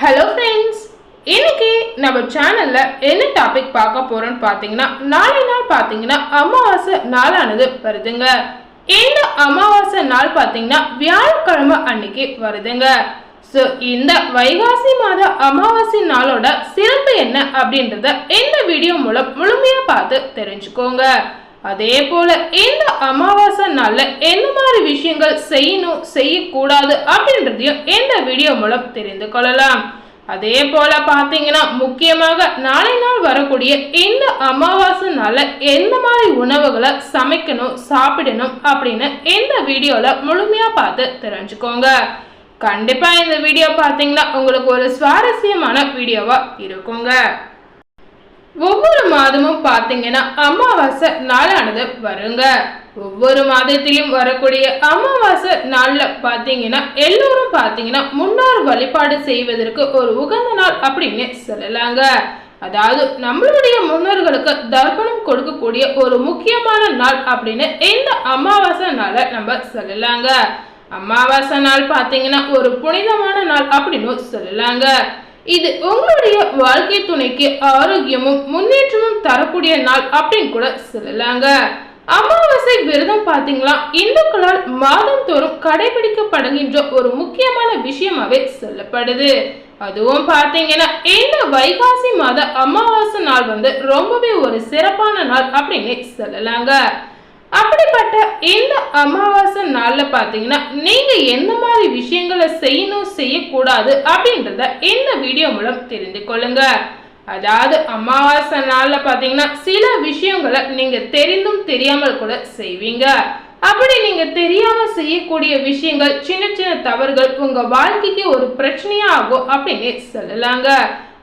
Hello friends, இன்னைக்கு நம்ம சேனல்ல என்ன டாபிக் பார்க்க போறோம்னு பார்த்தீங்கன்னா, நாளை நாள் பார்த்தீங்கன்னா அமாவாசை நாளானது வருதுங்க. இந்த அமாவாசை நாள் பார்த்தீங்கன்னா வியாழக்கிழமை அன்னைக்கு வருதுங்க. ஸோ இந்த வைகாசி மாத அமாவாசை நாளோட சிறப்பு என்ன அப்படின்றத இந்த வீடியோ மூலம் முழுமையா பார்த்து தெரிஞ்சுக்கோங்க. அதே போல இந்த அமாவாசை நாள்ல என்ன மாதிரி விஷயங்கள் செய்யணும் செய்யக்கூடாது அப்படின்றதையும் இந்த வீடியோ மூலம் தெரிந்து கொள்ளலாம். அதே போல பாத்தீங்கன்னா முக்கியமாக நாளை நாள் வரக்கூடிய இந்த அமாவாசை நாள்ல எந்த மாதிரி உணவுகளை சமைக்கணும் சாப்பிடணும் அப்படின்னு இந்த வீடியோல முழுமையா பார்த்து தெரிஞ்சுக்கோங்க. கண்டிப்பா இந்த வீடியோ பாத்தீங்கன்னா உங்களுக்கு ஒரு சுவாரஸ்யமான வீடியோவா இருக்குங்க. ஒவ்வொரு மாதமும் பாத்தீங்கன்னா அமாவாசை நாளானது வருங்க. ஒவ்வொரு மாதத்திலும் வரக்கூடிய அமாவாசை நாள்ல பாத்தீங்கன்னா எல்லோரும் பாத்தீங்கன்னா முன்னோர் வழிபாடு செய்வதற்கு ஒரு உகந்த நாள் அப்படின்னு சொல்லலாங்க. அதாவது நம்மளுடைய முன்னோர்களுக்கு தர்ப்பணம் கொடுக்கக்கூடிய ஒரு முக்கியமான நாள் அப்படின்னு இந்த அமாவாசை நாளை நம்ம சொல்லலாங்க. அமாவாசை நாள் பாத்தீங்கன்னா ஒரு புனிதமான நாள் அப்படின்னு சொல்லலாங்க. இது உங்களுடைய வாழ்க்கை துணைக்கு ஆரோக்கியமும் முன்னேற்றமும் தரக்கூடிய நாள் அப்படின்னு கூட சொல்லலாங்க. அமாவாசை விரதம் பாத்தீங்களா இந்துக்களால் மாதம் தோறும் கடைபிடிக்கப்படுகின்ற ஒரு முக்கியமான விஷயமாவே சொல்லப்படுது. அதுவும் பாத்தீங்கன்னா இந்த வைகாசி மாத அமாவாசை நாள் ரொம்பவே ஒரு சிறப்பான நாள் அப்படின்னு சொல்லலாங்க. அப்படிப்பட்ட இந்த அமாவாசை நாள்ல பாத்தீங்கன்னா நீங்க எந்த மாதிரி விஷயங்களை செய்யணும் செய்யக்கூடாது அப்படின்றத இந்த வீடியோ மூலம் தெரிந்து கொள்ளுங்க. அதாவது அமாவாசை நாள்ல பாத்தீங்கன்னா சில விஷயங்களை நீங்க தெரிந்தும் தெரியாமல் கூட செய்வீங்க. அப்படி நீங்க தெரியாம செய்யக்கூடிய விஷயங்கள் சின்ன சின்ன தவறுகள் உங்க வாழ்க்கைக்கு ஒரு பிரச்சனையா ஆகும் அப்படின்னு சொல்லலாங்க.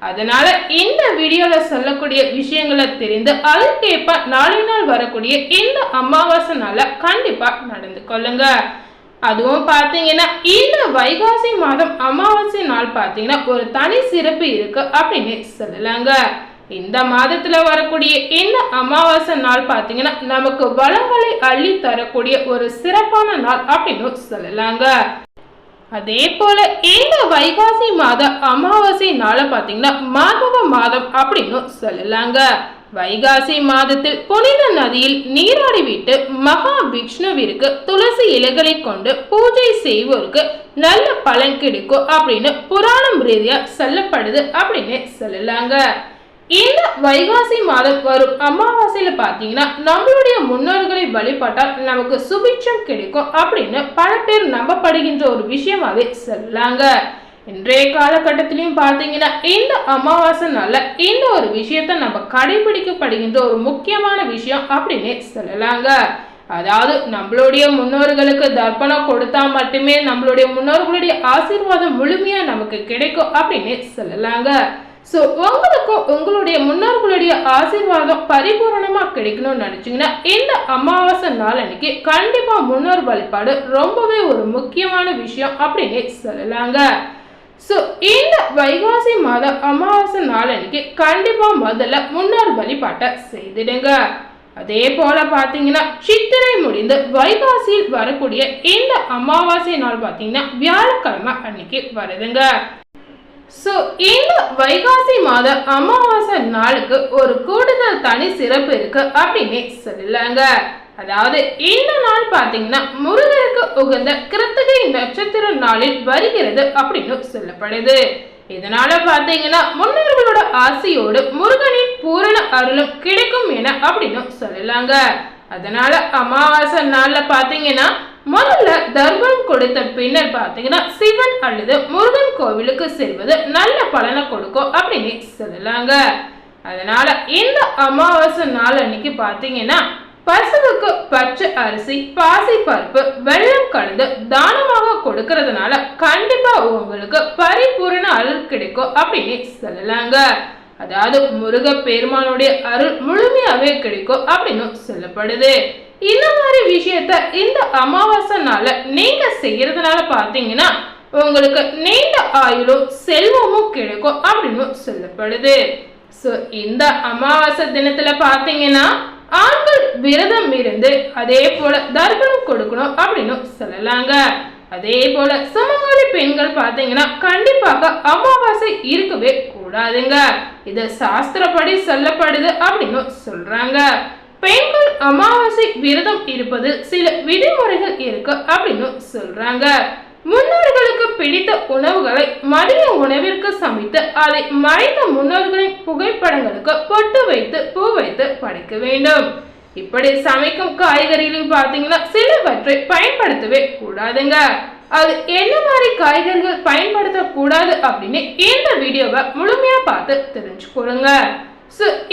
அதனால இந்த வீடியோல சொல்லக்கூடிய விஷயங்களை தெரிந்து அதுக்கேற்ப நாளை நாள் வரக்கூடிய இந்த அமாவாசை நாள கண்டிப்பா நடந்து கொள்ளுங்க. அதுவும் பாத்தீங்கன்னா இந்த வைகாசி மாதம் அமாவாசை நாள் பாத்தீங்கன்னா ஒரு தனி சிறப்பு இருக்கு அப்படின்னு சொல்லலாங்க. இந்த மாதத்துல வரக்கூடிய இந்த அமாவாசை நாள் பாத்தீங்கன்னா நமக்கு வளங்களை அள்ளி தரக்கூடிய ஒரு சிறப்பான நாள் அப்படின்னு சொல்லலாங்க. அதே போல இந்த வைகாசி மாத அமாவாசை நாள பாத்தீங்கன்னா மாதவ மாதம் அப்படின்னு சொல்லலாங்க. வைகாசி மாதத்தில் புனித நதியில் நீராடி விட்டு மகா விஷ்ணுவிற்கு துளசி இலைகளை கொண்டு பூஜை செய்வோருக்கு நல்ல பலன் கிடைக்கும் அப்படின்னு புராணம் ரீதியா சொல்லப்படுது அப்படின்னு சொல்லலாங்க. இந்த வைகாசி மாதம் வரும் அமாவாசையில பாத்தீங்கன்னா நம்மளுடைய முன்னோர்களை வழிபட்டால் நமக்கு சுபிட்சம் கிடைக்கும் அப்படின்னு பல பேர் நம்பப்படுகின்ற ஒரு விஷயமாவே சொல்லலாங்க. இன்றைய காலகட்டத்திலையும் பாத்தீங்கன்னா இந்த அமாவாசை நாள்ல இந்த ஒரு விஷயத்த நம்ம கடைபிடிக்கப்படுகின்ற ஒரு முக்கியமான விஷயம் அப்படின்னு சொல்லலாங்க. அதாவது நம்மளுடைய முன்னோர்களுக்கு தர்ப்பணம் கொடுத்தா மட்டுமே நம்மளுடைய முன்னோர்களுடைய ஆசீர்வாதம் முழுமையா நமக்கு கிடைக்கும் அப்படின்னு சொல்லலாங்க. ஸோ உங்களுக்கும் உங்களுடைய முன்னோர்களுடைய ஆசீர்வாதம் பரிபூரணமா கிடைக்கணும்னு நினைச்சீங்கன்னா இந்த அமாவாசை நாள் அன்னைக்கு கண்டிப்பா முன்னோர் வழிபாடு ரொம்பவே ஒரு முக்கியமான விஷயம் அப்படின்னு சொல்லலாங்க. ஸோ இந்த வைகாசி மாத அமாவாசை நாள் அன்னைக்கு கண்டிப்பா முதல்ல முன்னோர் வழிபாட்டை செய்திடுங்க. அதே போல பாத்தீங்கன்னா சித்திரை முடிந்து வைகாசியில் வரக்கூடிய இந்த அமாவாசை நாள் பாத்தீங்கன்னா வியாழக்கிழமை அன்னைக்கு வருதுங்க. ஸோ இந்த வைகாசி மாத அமாவாசை நாளுக்கு ஒரு கூடுதல் தனி சிறப்பு இருக்கு அப்படின்னு சொல்லலாங்க. அதாவது இந்த நாள் பாத்தீங்கன்னா முருகருக்கு உகந்த கிருத்திகை நட்சத்திர நாளில் வருகிறது அப்படின்னு சொல்லப்படுது. இதனால பாத்தீங்கன்னா முன்னோர்களோட ஆசையோடு முருகனின் பூரண அருளும் கிடைக்கும் என அப்படின்னு சொல்லலாங்க. அதனால அமாவாசை நாள்ல பாத்தீங்கன்னா முதல்ல தர்ப்பணம் கொடுத்த பின்னர் பாத்தீங்கன்னா சிவன் அல்லது முருகன் கோவிலுக்கு செல்வது நல்ல பலனை கொடுக்கும் அப்படின்னு சொல்லலாங்க. அதனால இந்த அமாவாசை நாள் அன்னைக்கு பாத்தீங்கன்னா பசுவுக்கு பச்சை அரிசி பாசி பருப்பு வெள்ளம் கலந்து தானமாக கொடுக்கறதுனால கண்டிப்பா உங்களுக்கு பரிபூரண அருள் கிடைக்கும் அப்படின்னு சொல்லலாங்க. அதாவது முருக பெருமானுடைய அருள் முழுமையாவே கிடைக்கும் அப்படின்னு சொல்லப்படுது. இந்த மாதிரி விஷயத்த இந்த அமாவாசை நாள நீங்க செய்யறதுனால பாத்தீங்கன்னா உங்களுக்கு நீண்ட ஆயுளும் செல்வமும் கிடைக்கும் அப்படின்னு சொல்லப்படுது. சோ இந்த அமாவாசை தினத்துல பாத்தீங்கன்னா ஆண்கள் விரதம் இருந்து அதே போல தர்ப்பணம் கொடுக்கணும் அப்படின்னு சொல்லலாங்க. அதே போல சுமங்கலி பெண்கள் பார்த்தீங்கன்னா கண்டிப்பாக அமாவாசை இருக்கவே கூடாதுங்க. இது சாஸ்திரப்படி சொல்லப்படுது அப்படின்னு சொல்றாங்க. பெண்கள் அமாவாசை விரதம் இருப்பது சில விதிமுறைகள் இருக்கு அப்படின்னு சொல்றாங்க. முன்னோர்களுக்கு பிடித்த உணவுகளை மதிய உணவிற்கு சமைத்து அதை மறைந்த முன்னோர்களின் புகைப்படங்களுக்கு பொட்டு வைத்து பூ வைத்து படைக்க வேண்டும். இப்படி சமைக்கும் காய்கறிகள் பார்த்தீங்கன்னா சிலவற்றை பயன்படுத்தவே கூடாதுங்க. அது என்ன மாதிரி காய்கறிகள் பயன்படுத்த கூடாது அப்படின்னு இந்த வீடியோவை முழுமையா பார்த்து தெரிஞ்சுக்கொள்ளுங்க.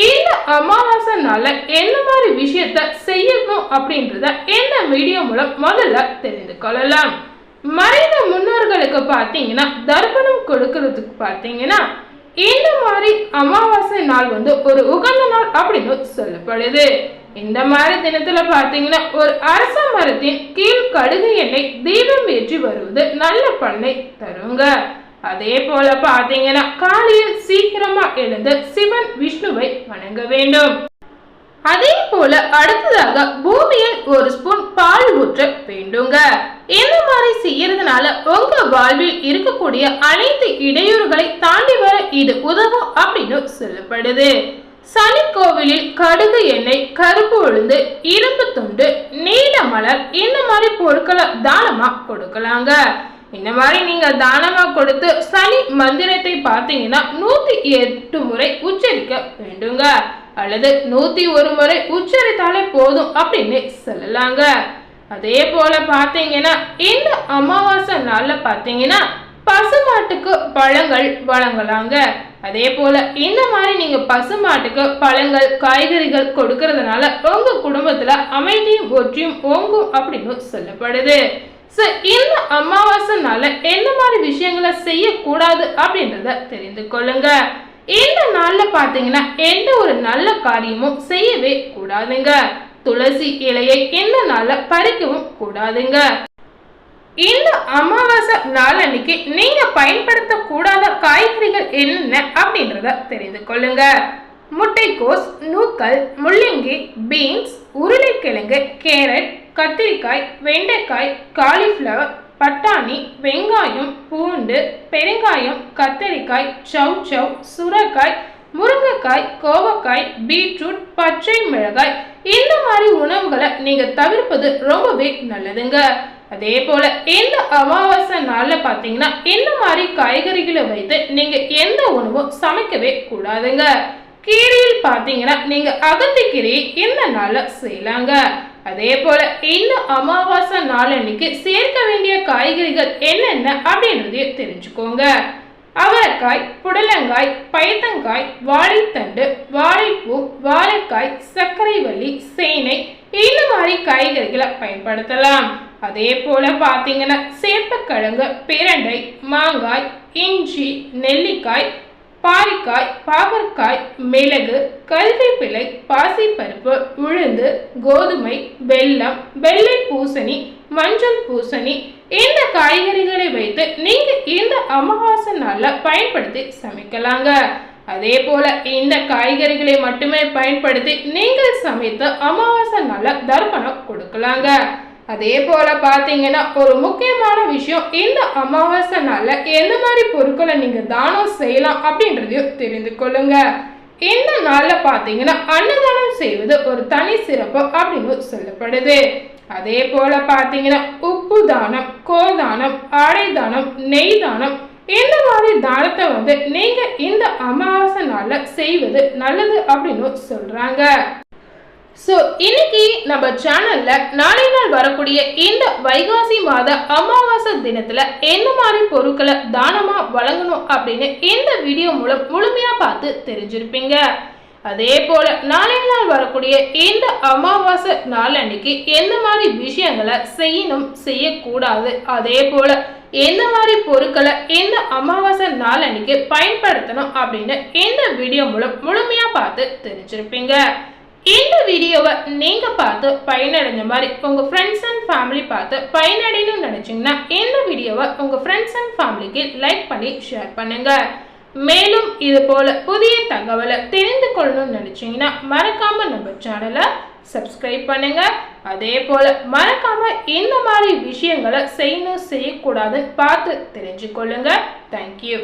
இந்த அமாவாசை நாள்ல என்ன மாதிரி விஷயத்த செய்யணும் அப்படின்றத இந்த வீடியோ மூலம் முதல்ல தெரிந்து கொள்ளலாம். மறைந்த முன்னோர்களுக்கு பார்த்தீங்கன்னா தர்ப்பணம் கொடுக்கறதுக்கு பார்த்தீங்கன்னா இந்த மாதிரி அமாவாசை நாள் ஒரு உகந்த நாள் அப்படின்னு சொல்லப்படுது. இந்த மாதிரி தினத்துல பார்த்தீங்கன்னா ஒரு அரச மரத்தின் கீழ் கடுகு எண்ணெய் தீபம் ஏற்றி வருவது நல்ல பலனை தருங்க. அதே போல பார்த்தீங்கன்னா காலையில் சீக்கிரமா எழுந்து சிவன் விஷ்ணுவை வணங்க வேண்டும். அதே போல அடுத்ததாக பூமியில் ஒரு ஸ்பூன் பால் ஊற்ற வேண்டுங்க. இந்த மாதிரி செய்யறதுனால உங்க வாழ்வில் இருக்கக்கூடிய அனைத்து இடையூறுகளை தாண்டி வர இது உதவும் அப்படின்னு சொல்லப்படுது. சனி கோவிலில் கடுகு எண்ணெய், கருப்பு உளுந்து, இரும்பு துண்டு, நீல மலர் இந்த மாதிரி பொருட்களை தானமா கொடுக்கலாங்க. இந்த மாதிரி நீங்க தானமா கொடுத்து சனி மந்திரத்தை பார்த்தீங்கன்னா 108 முறை உச்சரிக்க வேண்டுங்க. அல்லது 101 முறை உச்சரித்தாலே போதும் அப்படின்னு சொல்லலாங்க. அதே போல பார்த்தீங்கன்னா இந்த அமாவாசை நாள்ல பார்த்தீங்கன்னா பசுமாட்டுக்கு பழங்கள் வழங்கலாங்க. அதே போல இந்த மாதிரி நீங்க பசுமாட்டுக்கு பழங்கள் காய்கறிகள் கொடுக்கறதுனால உங்க குடும்பத்துல அமைதியும் ஒற்றியும் ஓங்கும் அப்படின்னு சொல்லப்படுது. இந்த அமாவாசை நாள்ல எந்த மாதிரி விஷயங்களை செய்யக்கூடாது அப்படின்றத தெரிந்து கொள்ளுங்க. இந்த நாள்ல பாத்தீங்கன்னா எந்த ஒரு நல்ல காரியமும் செய்யவே கூடாதுங்க. துளசி இலையை இந்த நாள்ல பறிக்கவும் கூடாதுங்க. இந்த அமாவாசை நாள் அன்னைக்கு நீங்க பயன்படுத்த கூடாத காய்கறிகள் என்னென்ன அப்படின்றத தெரிந்து கொள்ளுங்க. முட்டைக்கோஸ், நூக்கல், முள்ளங்கி, பீன்ஸ், உருளைக்கிழங்கு, கேரட், கத்திரிக்காய், வெண்டைக்காய், காலிஃப்ளவர், பட்டாணி, வெங்காயம், பூண்டு, பெருங்காயம், கத்தரிக்காய், சௌச்சௌ, சுரைக்காய், முருங்கைக்காய், கோவக்காய், பீட்ரூட், பச்சை மிளகாய் இந்த மாதிரி உணவுகளை நீங்க தவிர்ப்பது ரொம்பவே நல்லதுங்க. அதே போல இந்த அமாவாசை நாள்ல பாத்தீங்கன்னா இந்த மாதிரி காய்கறிகளை வைத்து நீங்க எந்த உணவும் சமைக்கவே கூடாதுங்க. கீரையில் பாத்தீங்கன்னா நீங்க அகத்திக்கீரையை இந்த நாள்ல செய்யலாங்க. அதே போல இந்த அமாவாசை நாள் அன்னைக்கு சேர்க்க வேண்டிய காய்கறிகள் என்னென்ன அப்படின்றதையும் தெரிஞ்சுக்கோங்க. அவரைக்காய், புடலங்காய், பைத்தங்காய், வாழைத்தண்டு, வாழைப்பூ, வாழைக்காய், சர்க்கரைவள்ளி, சேனை இந்த மாதிரி காய்கறிகளை பயன்படுத்தலாம். அதே போல பார்த்தீங்கன்னா சேப்பக்கிழங்கு, பிரண்டை, மாங்காய், இஞ்சி, நெல்லிக்காய், பாரிக்காய், பாகற்காய், மிளகு, கல்விப்பிள்ளை, பாசிப்பருப்பு, உளுந்து, கோதுமை, வெல்லம், வெள்ளை பூசணி, மஞ்சள் பூசணி இந்த காய்கறிகளை வைத்து நீங்க இந்த அமாவாசை நாள்ல பயன்படுத்தி சமைக்கலாங்க. அதே போல இந்த காய்கறிகளை மட்டுமே பயன்படுத்தி நீங்கள் சமைத்த அமாவாசை நாள்ல தர்ப்பணம் கொடுக்கலாங்க. அதே போல பாத்தீங்கன்னா ஒரு முக்கியமான விஷயம், இந்த அமாவாசை நாள்ல எந்த மாதிரி பொருட்களை நீங்க தானம் செய்யலாம் அப்படின்றதையும் தெரிந்து கொள்ளுங்க. இந்த நாள்ல பாத்தீங்கன்னா அன்னதானம் செய்வது ஒரு தனி சிறப்பு அப்படின்னு சொல்லப்படுது. அதே போல பாத்தீங்கன்னா உப்பு தானம், கோதானம், ஆடை தானம், நெய் தானம் இந்த மாதிரி தானத்தை நீங்க இந்த அமாவாசை நாள்ல செய்வது நல்லது அப்படின்னு சொல்றாங்க. இன்னைக்கு நம்ம சேனல்ல நாளை நாள் வரக்கூடிய இந்த வைகாசி மாத அமாவாசை தினத்துல என்ன மாதிரி பொருட்களை தானமா வழங்கணும் அப்படின்னு இந்த வீடியோ மூலம் முழுமையா பார்த்து தெரிஞ்சிருப்பீங்க. அதே போல நாளை நாள் வரக்கூடிய இந்த அமாவாசை நாள் அன்னைக்கு எந்த மாதிரி விஷயங்களை செய்யணும் செய்யக்கூடாது, அதே போல எந்த மாதிரி பொருட்களை இந்த அமாவாசை நாள் அன்னைக்கு பயன்படுத்தணும் அப்படின்னு இந்த வீடியோ மூலம் முழுமையா பார்த்து தெரிஞ்சிருப்பீங்க. இந்த வீடியோவை நீங்க பார்த்து பயனடைஞ்ச மாதிரி உங்க ஃப்ரெண்ட்ஸ் அண்ட் ஃபேமிலி பார்த்து பயனடையணும்னு நினைச்சீங்கன்னா இந்த வீடியோவை உங்க ஃப்ரெண்ட்ஸ் அண்ட் ஃபேமிலிக்கு லைக் பண்ணி ஷேர் பண்ணுங்க. மேலும் இது போல புதிய தகவலை தெரிந்து கொள்ளணும்னு நினைச்சீங்கன்னா மறக்காம நம்ம சேனலை சப்ஸ்கிரைப் பண்ணுங்க. அதே போல மறக்காம இந்த மாதிரி விஷயங்களை செய்யணும் செய்யக்கூடாதுன்னு பார்த்து தெரிஞ்சுக்கொள்ளுங்க. தேங்க்யூ.